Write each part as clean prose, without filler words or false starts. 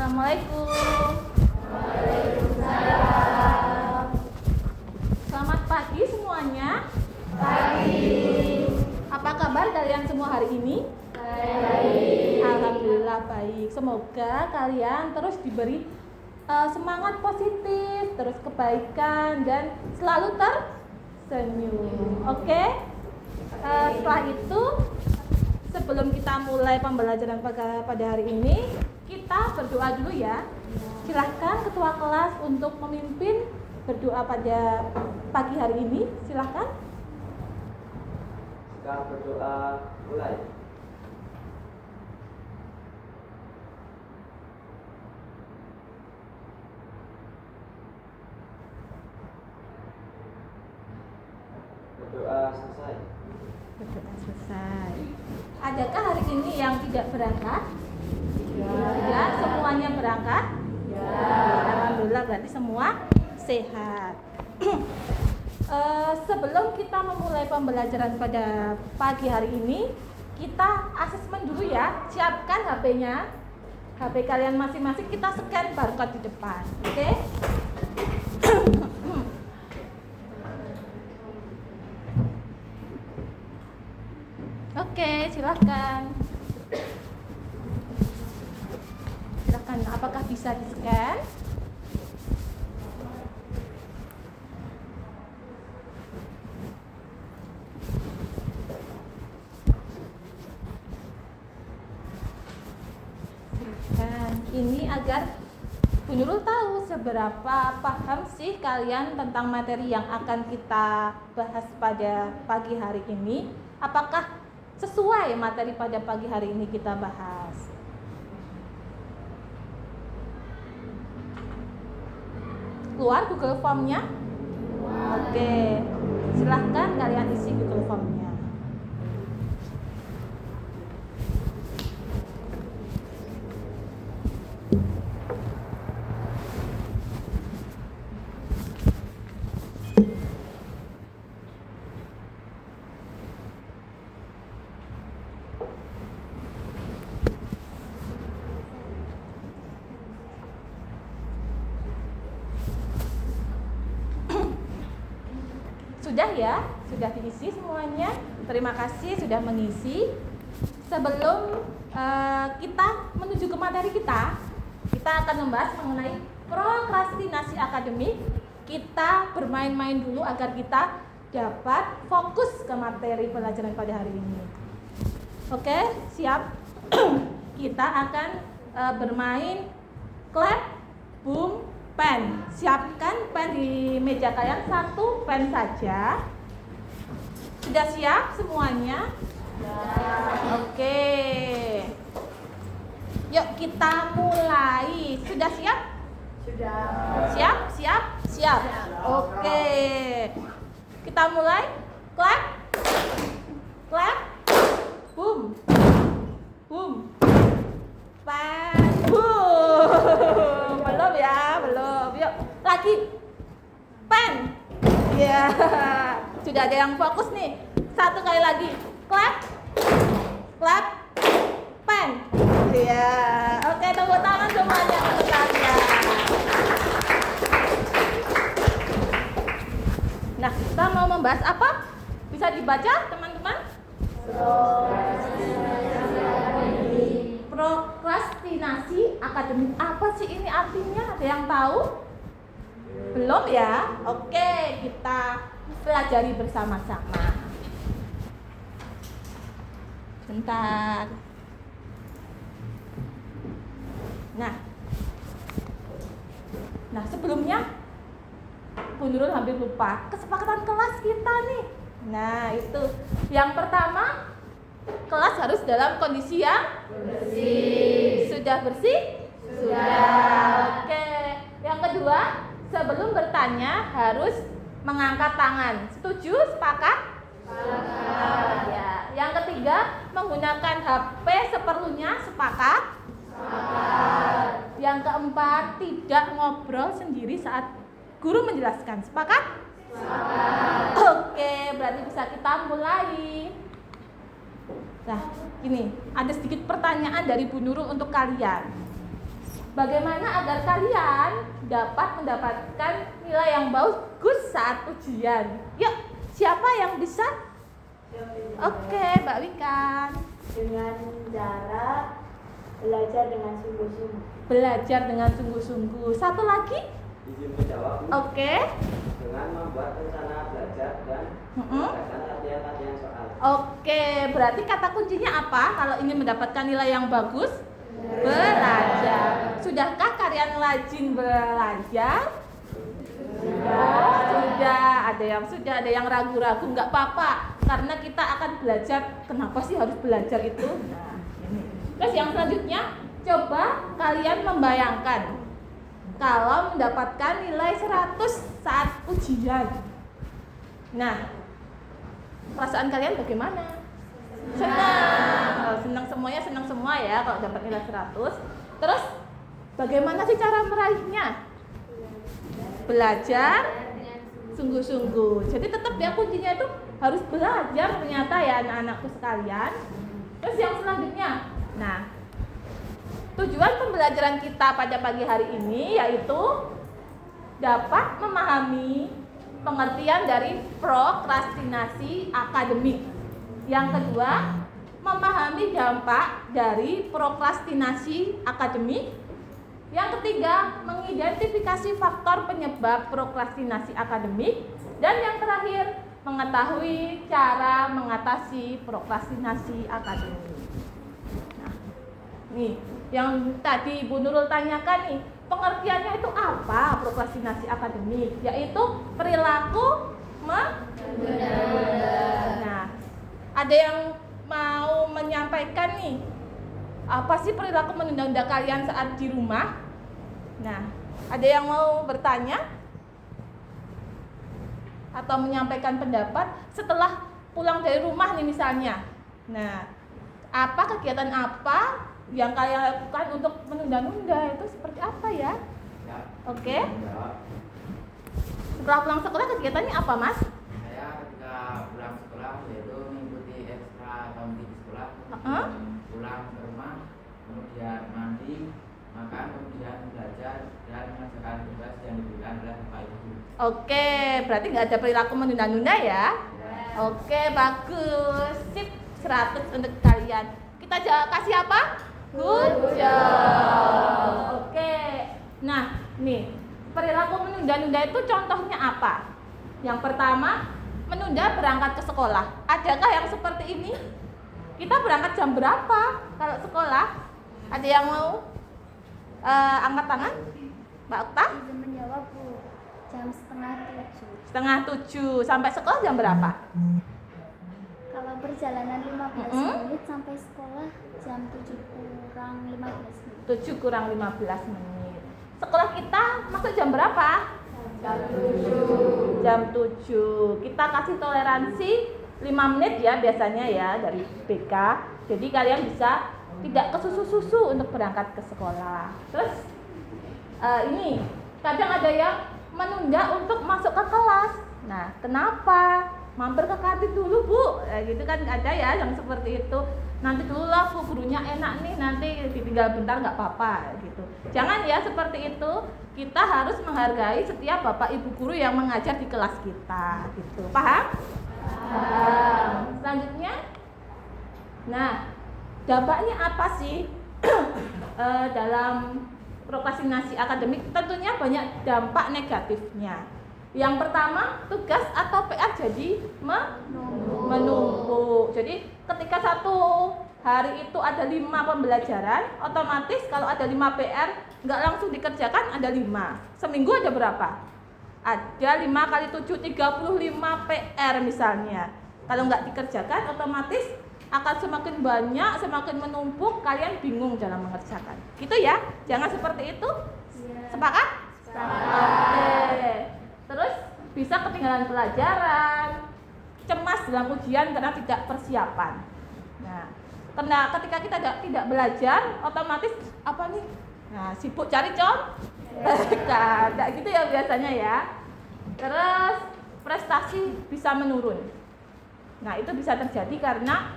Assalamualaikum. Waalaikumsalam. Selamat pagi semuanya. Pagi. Apa kabar kalian semua hari ini? Baik. Alhamdulillah baik. Semoga kalian terus diberi semangat positif, terus kebaikan dan selalu tersenyum. Oke? Setelah itu, sebelum kita mulai pembelajaran pada hari ini, kita berdoa dulu ya. Silahkan ketua kelas untuk memimpin berdoa pada pagi hari ini. Silahkan. Sekarang berdoa mulai. Berdoa selesai. Berdoa selesai. Adakah hari ini yang tidak berangkat? Ya, semuanya berangkat? Ya. Alhamdulillah berarti semua sehat. Sebelum kita memulai pembelajaran pada pagi hari ini, kita asesmen dulu ya. Siapkan HP-nya. HP kalian masing-masing, kita scan barcode di depan. Oke? Oke, silahkan. Silahkan, apakah bisa di-scan? Silahkan. Ini agar Bu Nurul tahu seberapa paham sih kalian tentang materi yang akan kita bahas pada pagi hari ini. Apakah sesuai materi pada pagi hari ini kita bahas? Keluar Google Form-nya? Oke, silahkan kalian isi Google Form-nya. Sudah ya? Sudah diisi semuanya? Terima kasih sudah mengisi. Sebelum kita menuju ke materi kita akan membahas mengenai prokrastinasi akademik. Kita bermain-main dulu agar kita dapat fokus ke materi pelajaran pada hari ini. Oke, siap? Kita akan bermain clap, boom, pen. Siapkan pen di meja kalian, satu pen saja. Sudah siap semuanya? Oke. Yuk kita mulai. Sudah siap? Sudah. Siap? Siap? Siap. Oke. Kita mulai. Clap. Clap. Boom. Boom. Pen. Boom. Belum ya, belum. Yuk, lagi. Pen. Ya. Sudah ada yang fokus nih. Satu kali lagi. Clap. Clap. Pen. Ya. Oke, tepuk tangan semuanya untuk kalian. Nah, kita mau membahas apa? Bisa dibaca, teman-teman? Prokrastinasi akademik. Apa sih ini artinya? Ada yang tahu? Belum ya? Oke, kita pelajari bersama-sama. Bentar. Nah, sebelumnya Bu Nurul hampir lupa kesepakatan kelas kita nih. Nah, itu. Yang pertama, kelas harus dalam kondisi yang bersih. Sudah bersih? Sudah. Oke. Yang kedua, sebelum bertanya harus mengangkat tangan. Setuju? Sepakat? Sepakat. Ya. Yang ketiga, menggunakan HP seperlunya. Sepakat? Sepakat. Yang keempat, tidak ngobrol sendiri saat guru menjelaskan. Sepakat? Sepakat. Oke, berarti bisa kita mulai. Nah, ini ada sedikit pertanyaan dari Bu Nurul untuk kalian. bagaimana agar kalian dapat mendapatkan nilai yang bagus saat ujian? Yuk, siapa yang bisa? Oke, Mbak Wikan. Dengan cara belajar dengan sungguh-sungguh. Belajar dengan sungguh-sungguh. Satu lagi? Izin menjawab. Oke. Dengan membuat rencana belajar dan melakukan latihan-latihan soal. Oke, berarti kata kuncinya apa kalau ingin mendapatkan nilai yang bagus? Belajar. Sudahkah kalian rajin belajar? Oh, sudah. Ada yang ragu-ragu. Nggak apa-apa, karena kita akan belajar. Kenapa sih harus belajar itu? Nah, ini. Terus yang selanjutnya, coba kalian membayangkan kalau mendapatkan nilai 100 saat ujian. Nah, perasaan kalian bagaimana? Senang semuanya, senang semua ya kalau dapat nilai 100. Terus bagaimana sih cara meraihnya? Belajar sungguh-sungguh. Jadi tetap ya kuncinya itu harus belajar ternyata ya anak-anakku sekalian. Terus yang selanjutnya, nah, tujuan pembelajaran kita pada pagi hari ini yaitu dapat memahami pengertian dari prokrastinasi akademik. Yang kedua, memahami dampak dari prokrastinasi akademik. Yang ketiga, mengidentifikasi faktor penyebab prokrastinasi akademik. Dan yang terakhir, mengetahui cara mengatasi prokrastinasi akademik. Nah, nih, yang tadi Ibu Nurul tanyakan nih, pengertiannya itu apa prokrastinasi akademik? Yaitu perilaku menunda. Nah, ada yang mau menyampaikan nih, apa sih perilaku menunda-nunda kalian saat di rumah? Nah, ada yang mau bertanya atau menyampaikan pendapat setelah pulang dari rumah nih misalnya. Nah, apa kegiatan apa yang kalian lakukan untuk menunda-nunda itu seperti apa ya? Oke. Setelah pulang sekolah kegiatannya apa, Mas? Saya ketika pulang sekolah yaitu mengikuti ekstra atau di sekolah, pulang ke rumah, kemudian mandi, makan, kemudian belajar dan mengerjakan tugas yang diberikan oleh Bapak Ibu. Oke, berarti nggak ada perilaku menunda-nunda ya? Ya. Oke, bagus. Sip, 100 untuk kalian. Kita kasih apa? Good job. Oke. Nah, nih, perilaku menunda-nunda itu contohnya apa? Yang pertama, menunda berangkat ke sekolah. Adakah yang seperti ini? Kita berangkat jam berapa kalau sekolah? Ada yang mau angkat tangan? Mbak Okta? Izin menjawab, Bu. Jam 6:30. 6:30. Sampai sekolah jam berapa? Kalau perjalanan 15 menit sampai sekolah jam 7 kurang 15 menit. 7 kurang 15 menit. Sekolah kita masuk jam berapa? Jam 7. Jam 7. Kita kasih toleransi 5 menit ya biasanya ya dari BK. Jadi kalian bisa tidak kesusu-susu untuk berangkat ke sekolah. Terus ini kadang ada yang menunda untuk masuk ke kelas. Nah, kenapa? Mampir ke kantin dulu, Bu. Gitu kan ada ya yang seperti itu. Nanti dulu lah, Bu, gurunya enak nih, nanti ditinggal bentar nggak apa-apa gitu. Jangan ya seperti itu. Kita harus menghargai setiap Bapak Ibu guru yang mengajar di kelas kita gitu. Paham? Paham. Selanjutnya, nah, dampaknya apa sih dalam prokrastinasi akademik? Tentunya banyak dampak negatifnya. Yang pertama, tugas atau PR jadi menumpuk. Jadi ketika satu hari itu ada 5 pembelajaran, otomatis kalau ada 5 PR nggak langsung dikerjakan ada 5. Seminggu ada berapa? Ada 5 kali 7, 35 PR misalnya. Kalau nggak dikerjakan otomatis akan semakin banyak, semakin menumpuk, kalian bingung dalam mengerjakan. Gitu ya, jangan seperti itu. Sepakat? Oke. Terus bisa ketinggalan pelajaran, cemas dalam ujian karena tidak persiapan. Nah, karena ketika kita tidak belajar, otomatis apa nih? Nah, sibuk cari contekan, gitu ya biasanya ya. Terus prestasi bisa menurun. Nah, itu bisa terjadi karena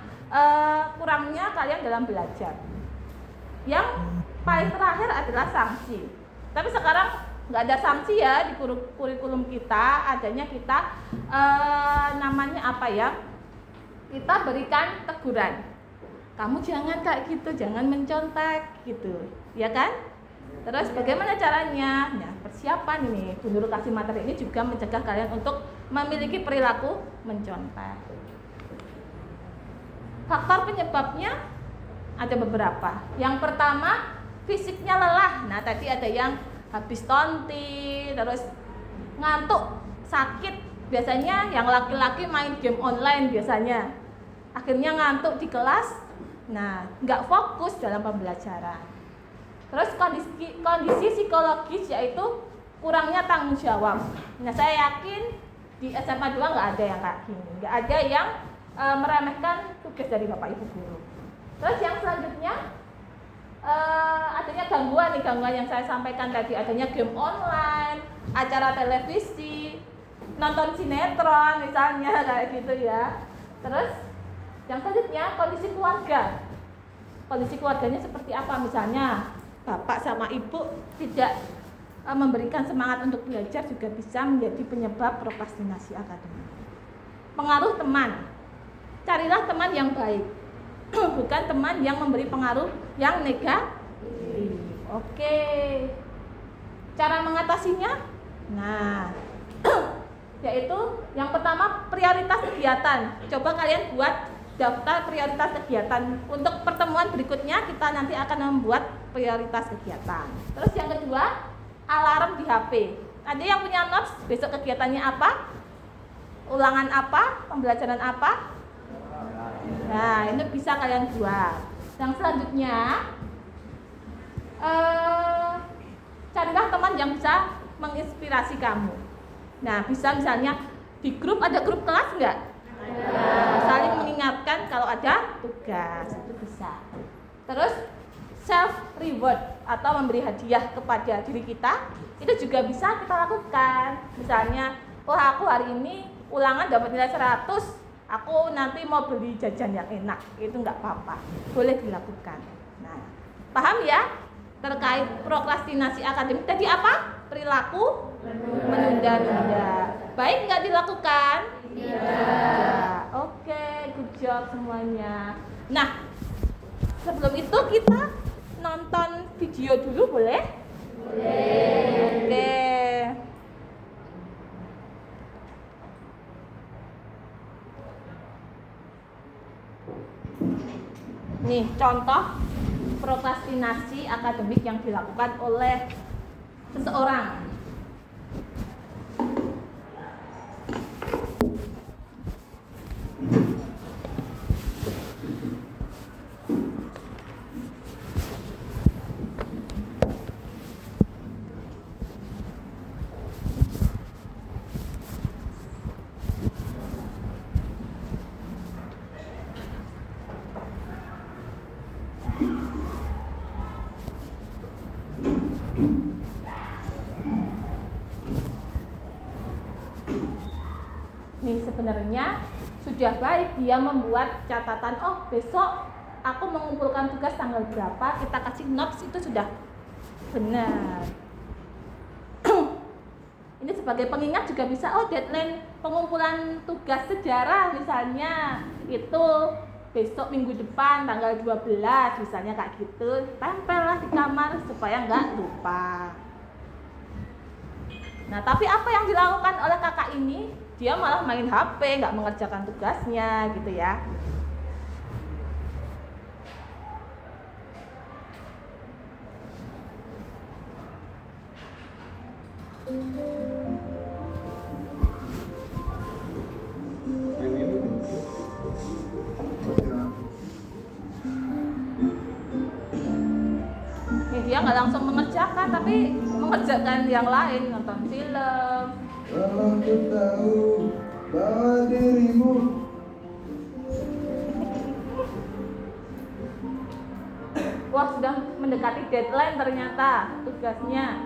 kurangnya kalian dalam belajar. Yang paling terakhir adalah sanksi. Tapi sekarang nggak ada sanksi ya di kurikulum kita, adanya kita namanya apa ya? Kita berikan teguran. Kamu jangan kayak gitu, jangan mencontek gitu, ya kan? Terus bagaimana caranya? Nah, persiapan ini, Bu Nurul kasih materi ini juga mencegah kalian untuk memiliki perilaku mencontek. Faktor penyebabnya ada beberapa. Yang pertama, fisiknya lelah. Nah, tadi ada yang habis tonti, terus ngantuk, sakit. Biasanya yang laki-laki main game online biasanya. Akhirnya ngantuk di kelas. Nah, nggak fokus dalam pembelajaran. Terus kondisi psikologis yaitu kurangnya tanggung jawab. Nah, saya yakin di SMA 2 nggak ada yang kayak gini. Nggak ada yang meremehkan tugas dari Bapak Ibu guru. Terus yang selanjutnya adanya gangguan yang saya sampaikan tadi, adanya game online, acara televisi, nonton sinetron misalnya kayak gitu ya. Terus yang selanjutnya kondisi keluarga. Kondisi keluarganya seperti apa? Misalnya bapak sama ibu tidak memberikan semangat untuk belajar juga bisa menjadi penyebab prokrastinasi akademik. Pengaruh teman. Carilah teman yang baik. Bukan teman yang memberi pengaruh yang negatif. Oke. Cara mengatasinya? Nah, yaitu yang pertama prioritas kegiatan. Coba kalian buat daftar prioritas kegiatan. Untuk pertemuan berikutnya kita nanti akan membuat prioritas kegiatan. Terus yang kedua, alarm di HP. Ada yang punya notes besok kegiatannya apa? Ulangan apa? Pembelajaran apa? Nah, ini bisa kalian buat. Yang selanjutnya, carilah teman yang bisa menginspirasi kamu. Nah, bisa misalnya di grup, ada grup kelas enggak? Nah, saling mengingatkan kalau ada tugas, itu bisa. Terus self reward atau memberi hadiah kepada diri kita, itu juga bisa kita lakukan. Misalnya, aku hari ini ulangan dapat nilai 100, aku nanti mau beli jajan yang enak, itu nggak apa-apa, boleh dilakukan. Nah, paham ya terkait prokrastinasi akademik tadi apa? Perilaku menunda-nunda. Baik nggak dilakukan? Tidak. Oke, good job semuanya. Nah, sebelum itu kita nonton video dulu boleh? Boleh. Oke. Nih, contoh prokrastinasi akademik yang dilakukan oleh seseorang. Nih, sebenarnya sudah baik dia membuat catatan, oh besok aku mengumpulkan tugas tanggal berapa, kita kasih notes, itu sudah benar. Ini sebagai pengingat juga bisa, oh deadline pengumpulan tugas sejarah misalnya itu besok minggu depan tanggal 12 misalnya kayak gitu, tempellah di kamar supaya nggak lupa. Nah, tapi apa yang dilakukan oleh kakak ini? Dia malah main HP, nggak mengerjakan tugasnya gitu ya. Dia nggak langsung mengerjakan, tapi mengerjakan yang lain, nonton film. Aku tahu bahwa dirimu Wah, sudah mendekati deadline ternyata tugasnya.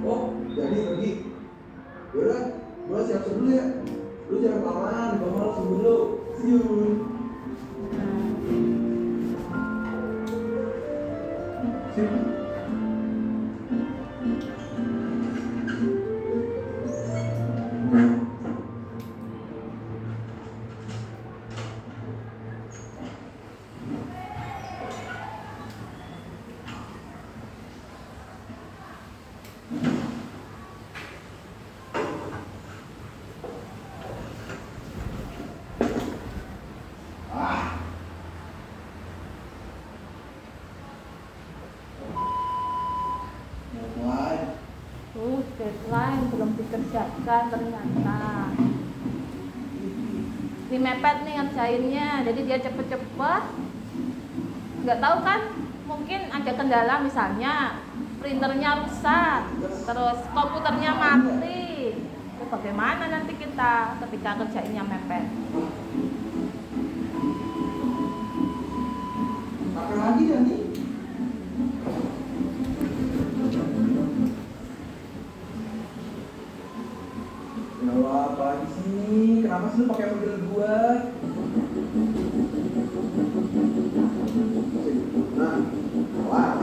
oh jadi pergi. Yaudah, gue siap-siap dulu ya. Lu jangan kelamaan, gue langsung dulu. See you. Deadline belum dikerjakan ternyata. Ini mepet nih ngerjainnya, jadi dia cepet-cepet. Nggak tahu kan, mungkin ada kendala, misalnya printernya rusak, terus komputernya mati. Itu bagaimana nanti kita ketika kerjainnya mepet? Makan lagi ya nih. Ya apa sih? Kenapa sih lu pakai manggil gua? Nah, wah.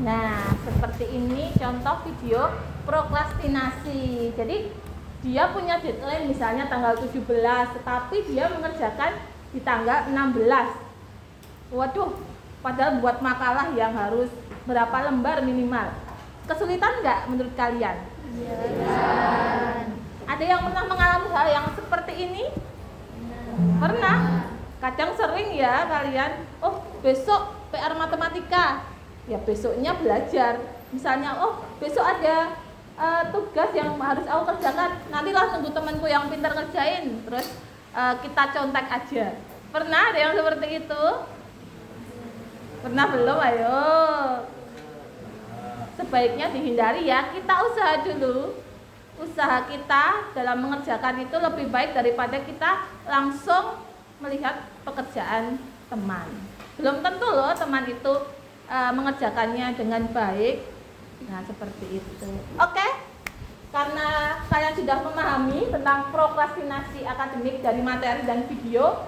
Nah, seperti ini contoh video prokrastinasi. Jadi dia punya deadline misalnya tanggal 17, tetapi dia mengerjakan di tanggal 16. Waduh, padahal buat makalah yang harus berapa lembar minimal. Kesulitan nggak menurut kalian? Iya. Ada yang pernah mengalami hal yang seperti ini? Pernah? Kadang sering ya kalian, oh besok PR matematika, ya besoknya belajar. Misalnya, oh besok ada tugas yang harus aku kerjakan, nantilah tunggu temanku yang pintar kerjain, terus kita contek aja. Pernah ada yang seperti itu? Pernah belum? Ayo, sebaiknya dihindari ya. Kita usaha dulu. Usaha kita dalam mengerjakan itu lebih baik daripada kita langsung melihat pekerjaan teman. Belum tentu loh teman itu mengerjakannya dengan baik. Nah, seperti itu. Oke? Karena kalian sudah memahami tentang prokrastinasi akademik dari materi dan video,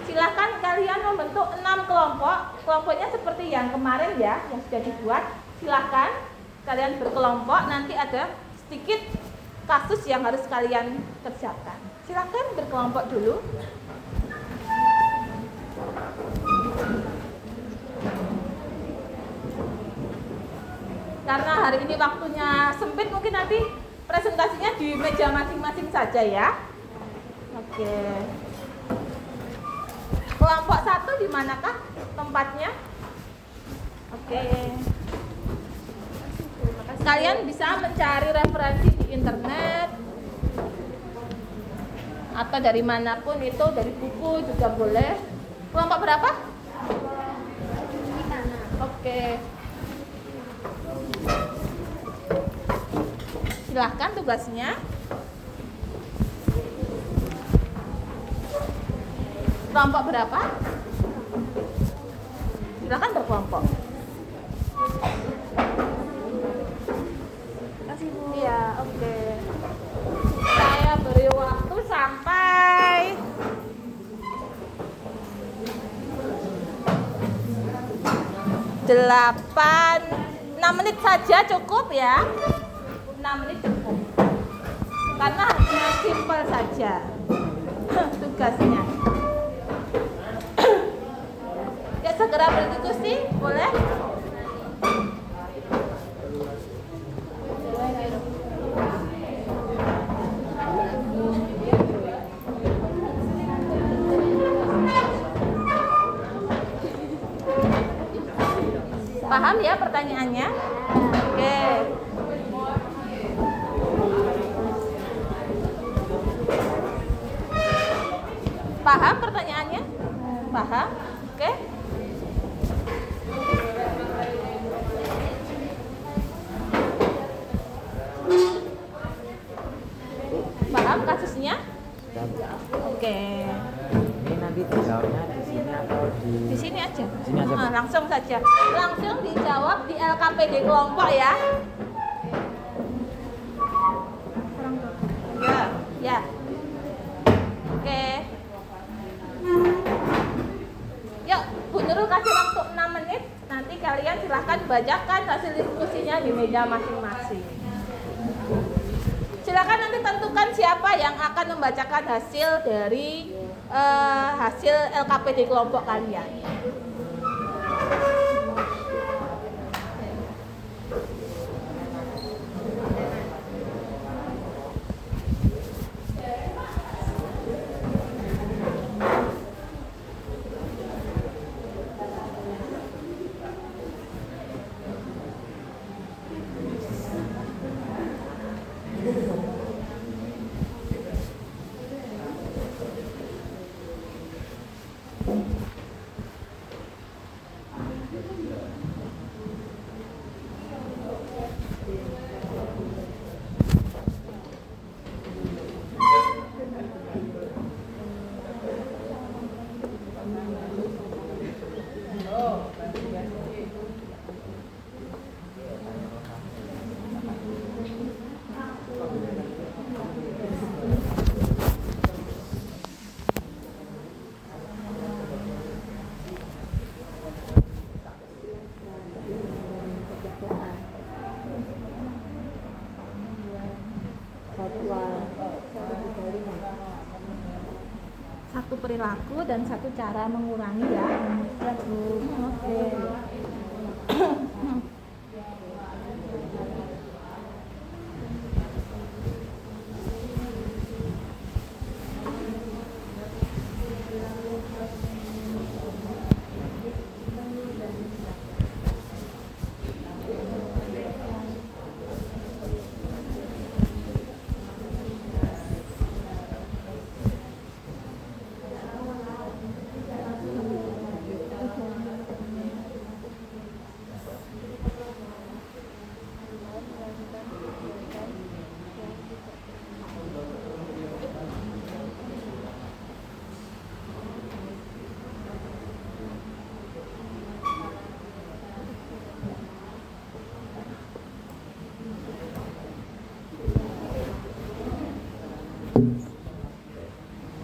silakan kalian membentuk 6 kelompok. Kelompoknya seperti yang kemarin ya, yang sudah dibuat. Silakan kalian berkelompok, nanti ada sedikit kasus yang harus kalian kerjakan. Silakan berkelompok dulu. Karena hari ini waktunya sempit, mungkin nanti presentasinya di meja masing-masing saja ya. Oke. Kelompok 1 di manakah tempatnya? Oke. Kalian bisa mencari referensi di internet atau dari manapun itu, dari buku juga boleh. Kelompok berapa? Oke. Silahkan tugasnya. Kelompok berapa? Silahkan berkelompok. Kasih Bu. Iya, oke. Saya beri waktu sampai 6 menit saja cukup ya. 6 menit cukup. Karena hanya simpel saja tugasnya. Ya, segera berdiskusi, boleh? Paham ya pertanyaannya? Oke. Paham pertanyaannya? Paham? Oke. aja. Sini aja, Bu. Langsung saja. Langsung dijawab di LKPD kelompok ya. Ya. Oke. Yuk, Bu Nurul kasih waktu 6 menit. Nanti kalian silahkan bacakan hasil diskusinya di meja masing-masing. Silakan nanti tentukan siapa yang akan membacakan hasil dari hasil LKPD kelompok kalian. Satu perilaku dan satu cara mengurangi ya. Oke.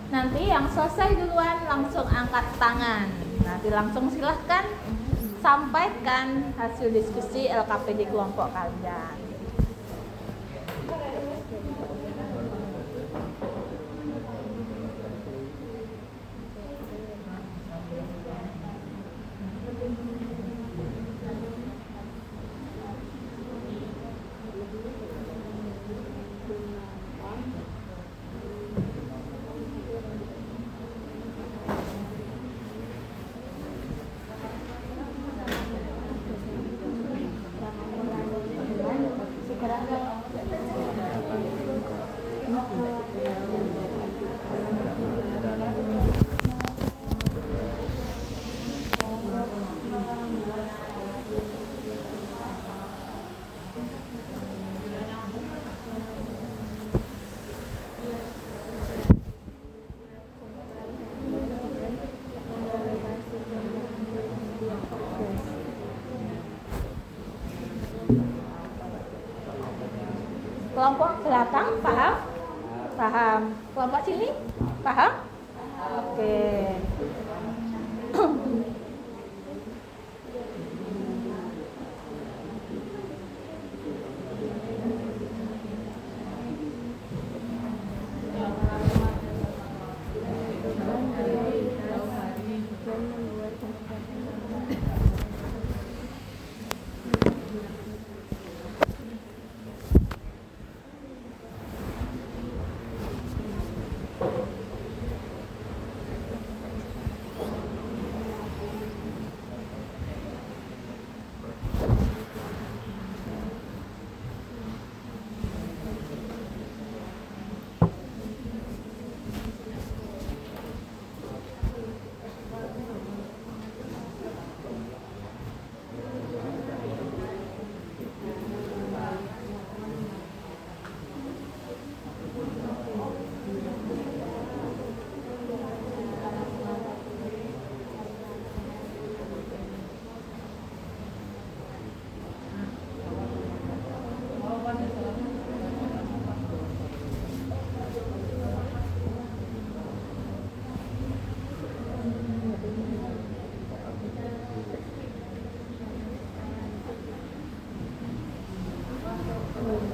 Nanti yang selesai duluan langsung angkat tangan. Nanti langsung silahkan sampaikan hasil diskusi LKPD kelompok kalian. Kelompok belakang paham? Paham. Kelompok sini paham? Oke.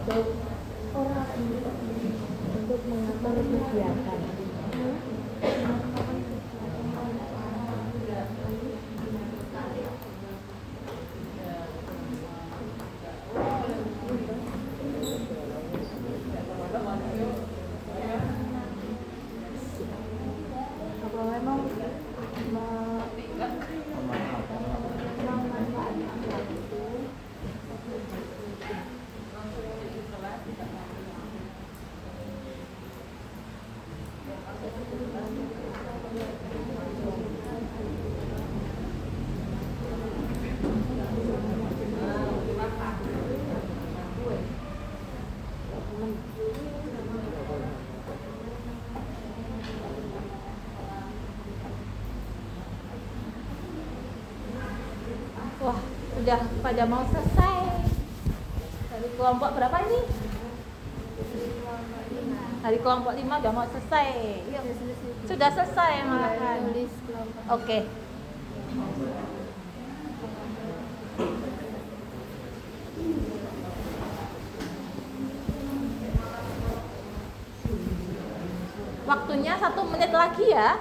untuk mengatur kegiatan. Wah, udah pada mau selesai. Dari kelompok berapa ini? Dari kelompok 5 udah mau selesai. Yuk. Sudah selesai malahan. Oke. Waktunya 1 menit lagi ya.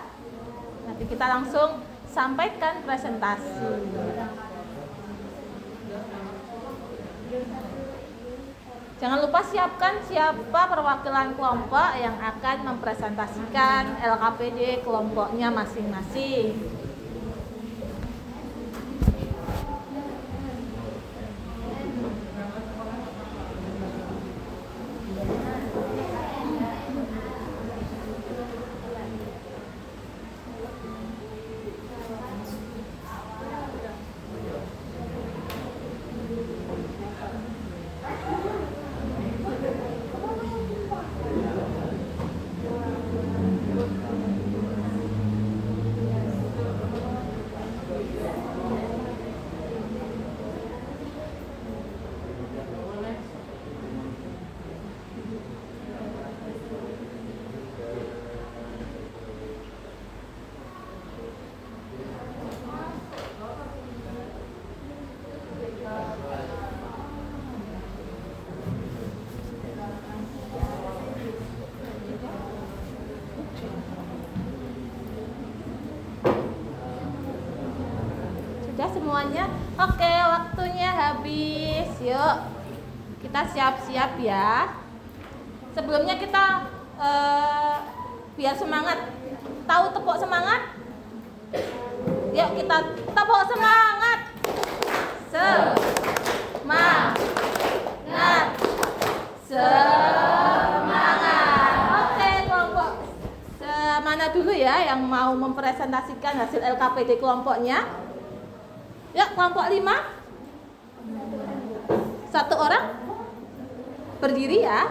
Nanti kita langsung sampaikan presentasi. Jangan lupa siapkan siapa perwakilan kelompok yang akan mempresentasikan LKPD kelompoknya masing-masing. Sudah semuanya? Oke, waktunya habis. Yuk, kita siap-siap ya. Sebelumnya kita biar semangat. Tahu tepuk semangat? Yuk kita tepuk semangat. Semangat. Semangat. Oke, kelompok mana dulu ya yang mau mempresentasikan hasil LKPD kelompoknya? Ya, kelompok 5. 1 orang berdiri ya.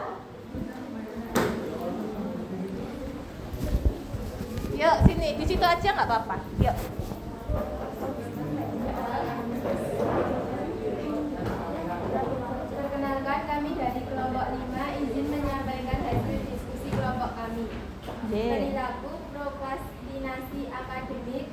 Yuk sini, di situ aja nggak apa-apa. Yuk. Perkenalkan, kami dari kelompok 5 izin menyampaikan hasil diskusi kelompok kami. Perilaku prokrastinasi akademik.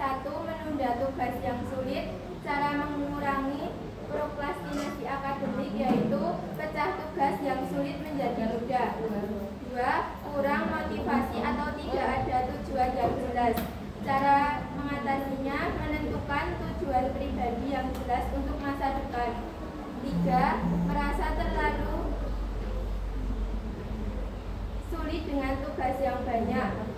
1. Menunda tugas yang sulit. Cara mengurangi prokrastinasi akademik yaitu pecah tugas yang sulit menjadi mudah. 2. Kurang motivasi atau tidak ada tujuan yang jelas. Cara mengatasinya menentukan tujuan pribadi yang jelas untuk masa depan. 3. Merasa terlalu sulit dengan tugas yang banyak.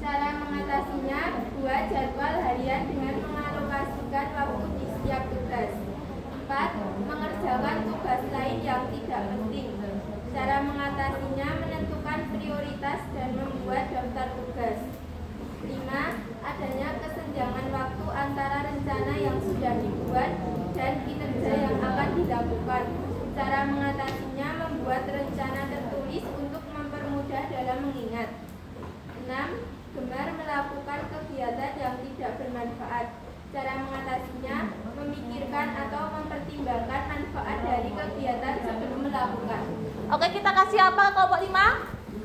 Cara mengatasinya, buat jadwal harian dengan mengalokasikan waktu di setiap tugas. 4. Mengerjakan tugas lain yang tidak penting. Cara mengatasinya, menentukan prioritas dan membuat daftar tugas. 5. Adanya kesenjangan waktu antara rencana yang sudah dibuat dan kinerja yang akan dilakukan. Cara mengatasinya, membuat rencana tertulis untuk mempermudah dalam mengingat. 6. Gemar melakukan kegiatan yang tidak bermanfaat. Cara mengatasinya, memikirkan atau mempertimbangkan manfaat dari kegiatan sebelum melakukan. Oke, kita kasih apa kelompok 5?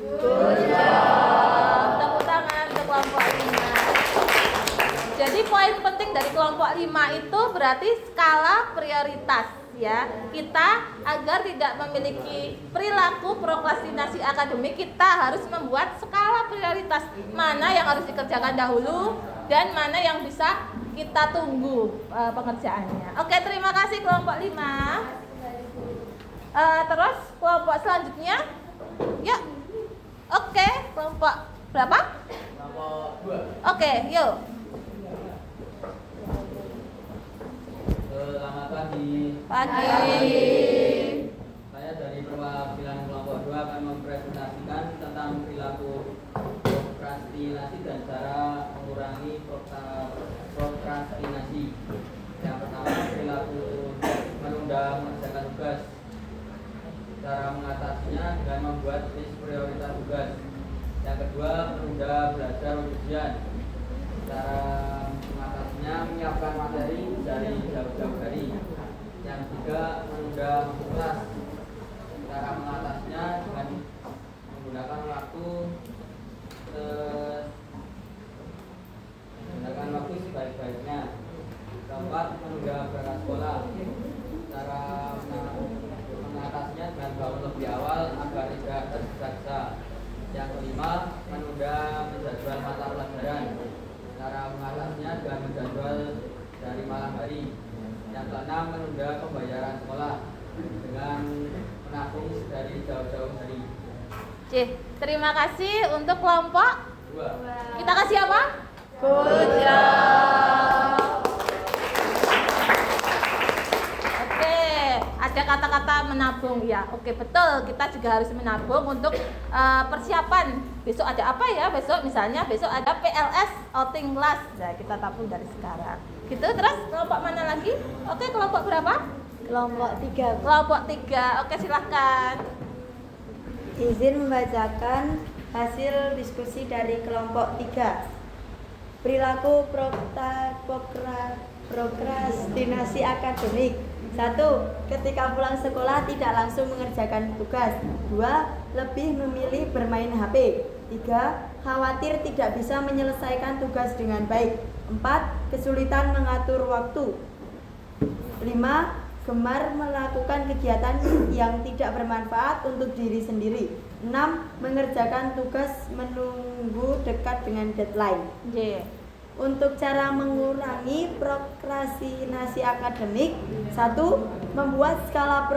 Good job. Tepuk tangan untuk kelompok 5. Jadi poin penting dari kelompok 5 itu berarti skala prioritas ya, kita agar tidak memiliki perilaku prokrastinasi akademik, kita harus membuat skala prioritas. Mana yang harus dikerjakan dahulu dan mana yang bisa kita tunggu pengerjaannya. Oke, terima kasih kelompok 5. Terus kelompok selanjutnya. Ya. Oke, kelompok berapa? Kelompok 2. Oke, yuk. Selamat pagi. Pagi. Saya dari perwakilan kelompok 2 akan mempresentasikan tentang perilaku prokrastinasi dan cara mengurangi prokrastinasi. Yang pertama, perilaku menunda mengerjakan tugas. Cara mengatasinya dengan membuat list prioritas tugas. Yang kedua, menunda belajar ujian. Cara mengatasinya menyiapkan materi dari jauh-jauh hari. Yang ketiga, menunda kelas. Cara mengatasinya dengan menggunakan waktu sebaik-baiknya. Keempat, menunda berangkat sekolah. Cara mengatasinya dengan bangun lebih awal agar tidak tergesa-gesa. Yang kelima, menunda menjadwal mata pelajaran. Cara mengatasinya dengan menjadwal dari malam hari. Yang keenam, menunda pembayaran sekolah dengan menabung dari jauh-jauh hari. Terima kasih untuk kelompok 2. Kita kasih apa? Good job. Oke, ada kata-kata menabung ya. Oke, betul. Kita juga harus menabung untuk persiapan. Besok ada apa ya? Besok misalnya besok ada PLS outing class. Nah, kita tabung dari sekarang. Gitu. Terus kelompok mana lagi? Oke, kelompok berapa? Kelompok 3. Kelompok 3. Oke, silahkan. Izin membacakan hasil diskusi dari kelompok 3. Perilaku prokrastinasi akademik. 1. Ketika pulang sekolah tidak langsung mengerjakan tugas. 2. Lebih memilih bermain HP. 3. Khawatir tidak bisa menyelesaikan tugas dengan baik. 4. Kesulitan mengatur waktu. 5. Gemar melakukan kegiatan yang tidak bermanfaat untuk diri sendiri. 6. Mengerjakan tugas menunggu dekat dengan deadline. Untuk cara mengurangi prokrastinasi akademik. 1. Membuat skala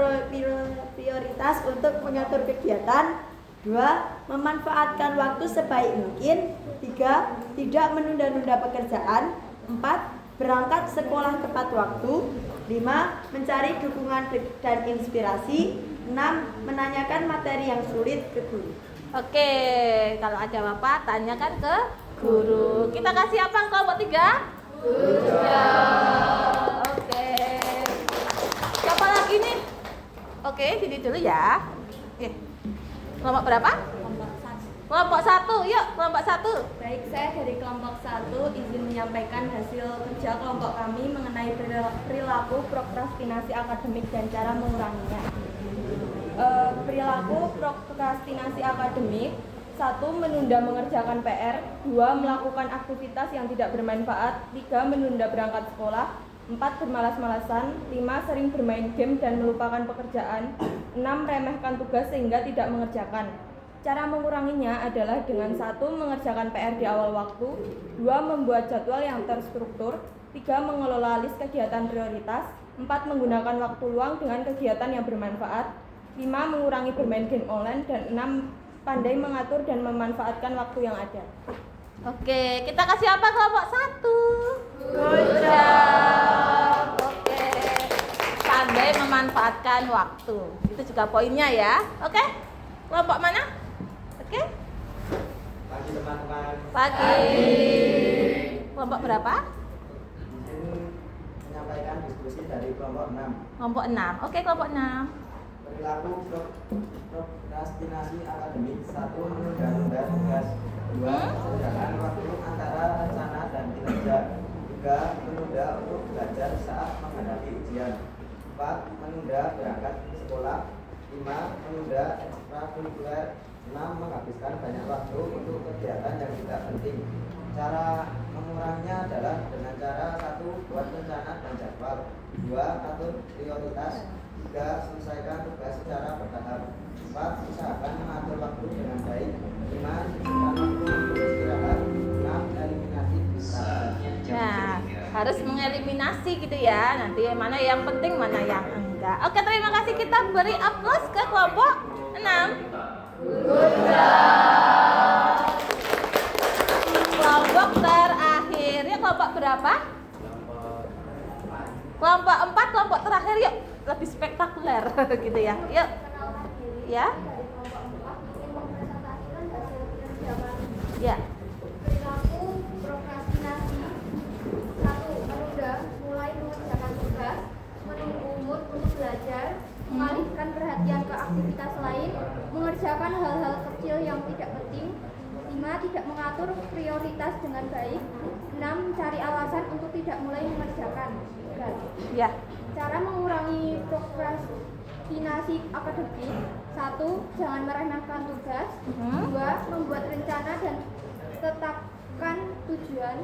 prioritas untuk mengatur kegiatan. 2. Memanfaatkan waktu sebaik mungkin. 3. Tidak menunda-nunda pekerjaan. 4. Berangkat sekolah tepat waktu. 5. Mencari dukungan dan inspirasi. 6. Menanyakan materi yang sulit ke guru. Oke, kalau ada bapak tanyakan ke guru. Kita kasih apa kelompok 3? Oke. Siapa lagi nih? Oke, jadi dulu ya. Oke. Kelompok berapa? Kelompok 1, yuk kelompok 1. Baik, saya dari kelompok 1 izin menyampaikan hasil kerja kelompok kami mengenai perilaku prokrastinasi akademik dan cara menguranginya. Perilaku prokrastinasi akademik. 1. Menunda mengerjakan PR. 2. Melakukan aktivitas yang tidak bermanfaat. 3. Menunda berangkat sekolah. 4. Bermalas-malasan. 5. Sering bermain game dan melupakan pekerjaan. 6. Remehkan tugas sehingga tidak mengerjakan. Cara menguranginya adalah dengan 1. Mengerjakan PR di awal waktu. 2. Membuat jadwal yang terstruktur. 3. Mengelola list kegiatan prioritas. 4. Menggunakan waktu luang dengan kegiatan yang bermanfaat. 5. Mengurangi bermain game online. Dan 6. Pandai mengatur dan memanfaatkan waktu yang ada. Oke, kita kasih apa kelompok 1? Good job. Oke. Pandai memanfaatkan waktu. Itu juga poinnya ya. Oke. Kelompok mana? Oke. Pagi teman-teman. Pagi. Kelompok berapa? Izin menyampaikan diskusi dari kelompok 6. Kelompok 6. Oke, kelompok 6. Perilaku prokrastinasi akademik. 1. Menunda-nunda tugas. 2. Mengerjakan waktu antara rencana dan kinerja. 3. Menunda untuk belajar saat menghadapi ujian. 4. Menunda berangkat sekolah. 5. Menunda ekstrakurikuler. 6. Menghabiskan banyak waktu untuk kegiatan yang tidak penting. Cara menguranginya adalah dengan cara 1. Buat rencana dan jadwal, 2. Atur prioritas, 3. Selesaikan tugas secara bertahap, 4. Usahakan mengatur waktu dengan baik, 5. Sisihkan waktu untuk istirahat, 6. Eliminasi distraksi. Nah, harus mengeliminasi gitu ya. Nanti mana yang penting, mana yang enggak. Oke, terima kasih. Kita beri aplaus ke kelompok 6. Kelompok terakhirnya kelompok berapa? Kelompok 4, kelompok terakhir yuk. Lebih spektakuler gitu ya. Yuk. Ya. Ya. Perilaku prokrastinasi. 1. Menunda mulai mengerjakan tugas, menunggu mood untuk belajar, mengalihkan perhatian ke aktivitas lain, mengerjakan hal-hal kecil yang tidak penting. 5. Tidak mengatur prioritas dengan baik. 6. Mencari alasan untuk tidak mulai mengerjakan tugas. Ya. Cara mengurangi prokrastinasi akademik. 1. Jangan meremehkan tugas. 2. Membuat rencana dan tetapkan tujuan.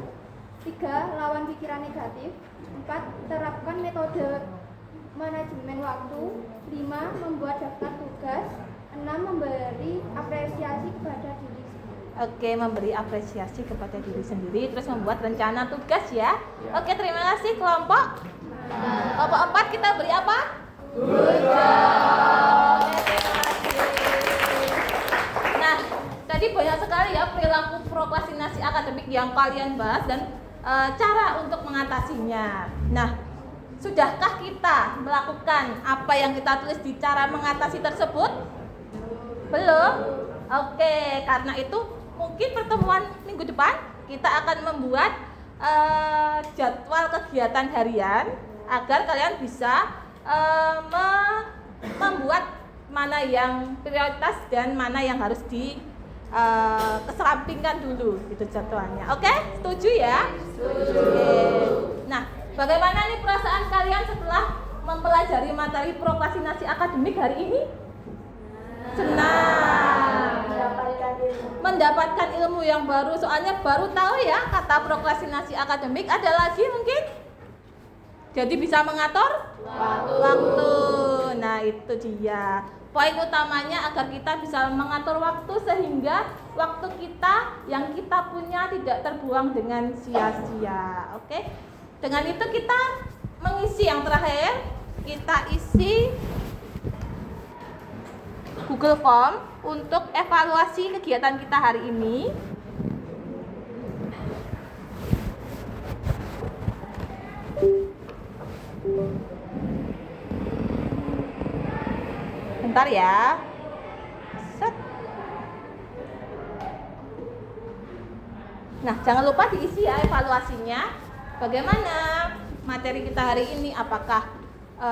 3. Lawan pikiran negatif. 4. Terapkan metode manajemen waktu. 5. Membuat daftar tugas. 6. Memberi apresiasi kepada diri sendiri. Oke, memberi apresiasi kepada diri sendiri, terus membuat rencana tugas ya. Oke, terima kasih kelompok 4 kita beri apa? Good job. Oke, terima kasih. Nah, tadi banyak sekali ya perilaku prokrastinasi akademik yang kalian bahas dan cara untuk mengatasinya. Nah, sudahkah kita melakukan apa yang kita tulis di cara mengatasi tersebut? Belum? Oke, karena itu mungkin pertemuan minggu depan kita akan membuat jadwal kegiatan harian agar kalian bisa membuat mana yang prioritas dan mana yang harus kesampingkan dulu itu jadwalnya. Oke, setuju ya? Setuju. Nah, bagaimana nih perasaan kalian setelah mempelajari materi prokrastinasi akademik hari ini? Senang. Mendapatkan ilmu yang baru, soalnya baru tahu ya kata prokrastinasi akademik. Ada lagi mungkin? Jadi bisa mengatur waktu. Nah, itu dia. Poin utamanya agar kita bisa mengatur waktu sehingga waktu kita yang kita punya tidak terbuang dengan sia-sia. Oke? Dengan itu kita mengisi yang terakhir, kita isi Google Form untuk evaluasi kegiatan kita hari ini. Bentar ya. Set. Nah, jangan lupa diisi ya evaluasinya. Bagaimana materi kita hari ini? Apakah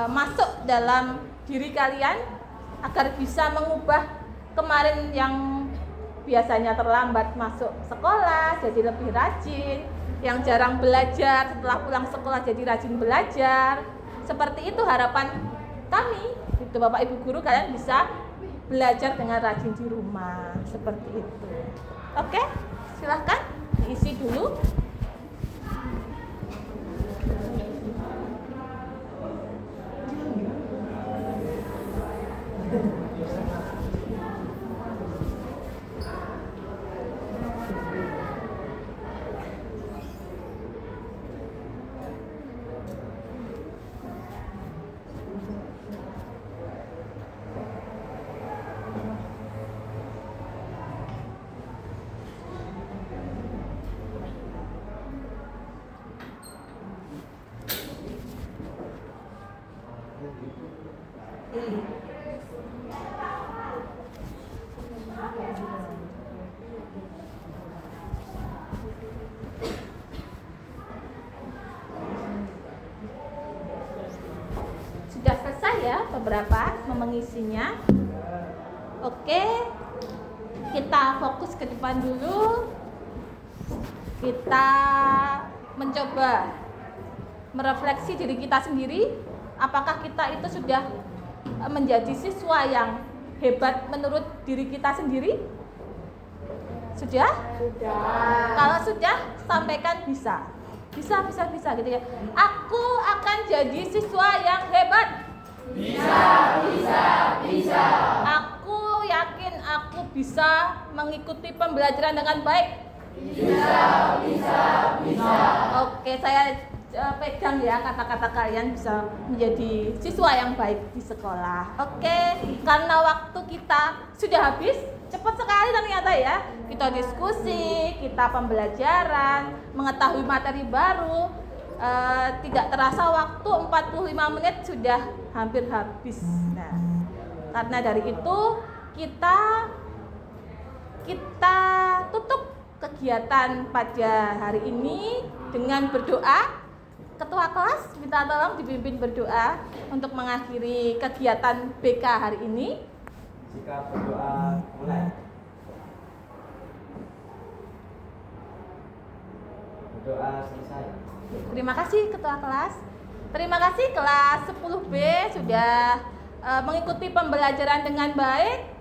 masuk dalam diri kalian? Agar bisa mengubah kemarin yang biasanya terlambat masuk sekolah jadi lebih rajin, yang jarang belajar setelah pulang sekolah jadi rajin belajar. Seperti itu harapan kami. Itu Bapak Ibu guru, kalian bisa belajar dengan rajin di rumah. Seperti itu. Oke, silahkan diisi dulu. Sudah selesai ya beberapa mengisinya. Oke, kita fokus ke depan dulu. Kita mencoba merefleksi diri kita sendiri. Apakah kita itu sudah menjadi siswa yang hebat menurut diri kita sendiri? Sudah? Sudah. Kalau sudah, sampaikan bisa. Bisa gitu ya. Aku akan jadi siswa yang hebat. Bisa. Aku yakin aku bisa mengikuti pembelajaran dengan baik. Bisa. Oke, saya pegang ya kata-kata kalian bisa menjadi siswa yang baik di sekolah. Oke, karena waktu kita sudah habis, cepat sekali ternyata ya. Kita diskusi, kita pembelajaran, mengetahui materi baru. Tidak terasa waktu 45 menit sudah hampir habis. Nah, karena dari itu kita tutup kegiatan pada hari ini dengan berdoa. Ketua kelas minta tolong dipimpin berdoa untuk mengakhiri kegiatan BK hari ini. Jika berdoa mulai. Berdoa selesai. Terima kasih Ketua kelas. Terima kasih kelas 10B sudah mengikuti pembelajaran dengan baik.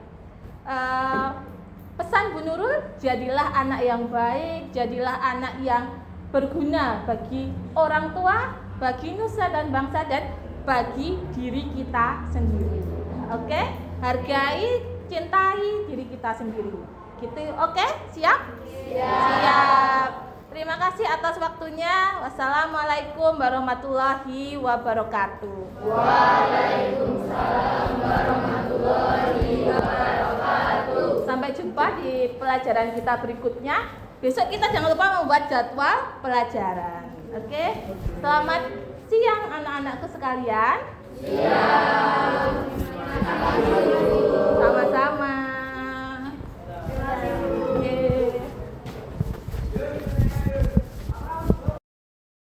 Pesan Bu Nurul, jadilah anak yang baik, jadilah anak yang berguna bagi orang tua, bagi nusa dan bangsa, dan bagi diri kita sendiri. Oke? Hargai, cintai diri kita sendiri. Gitu, oke? Siap? Siap. Terima kasih atas waktunya. Wassalamualaikum warahmatullahi wabarakatuh. Waalaikumsalam warahmatullahi wabarakatuh. Sampai jumpa di pelajaran kita berikutnya. Besok kita jangan lupa membuat jadwal pelajaran. Oke? Selamat siang anak-anakku sekalian. Siang.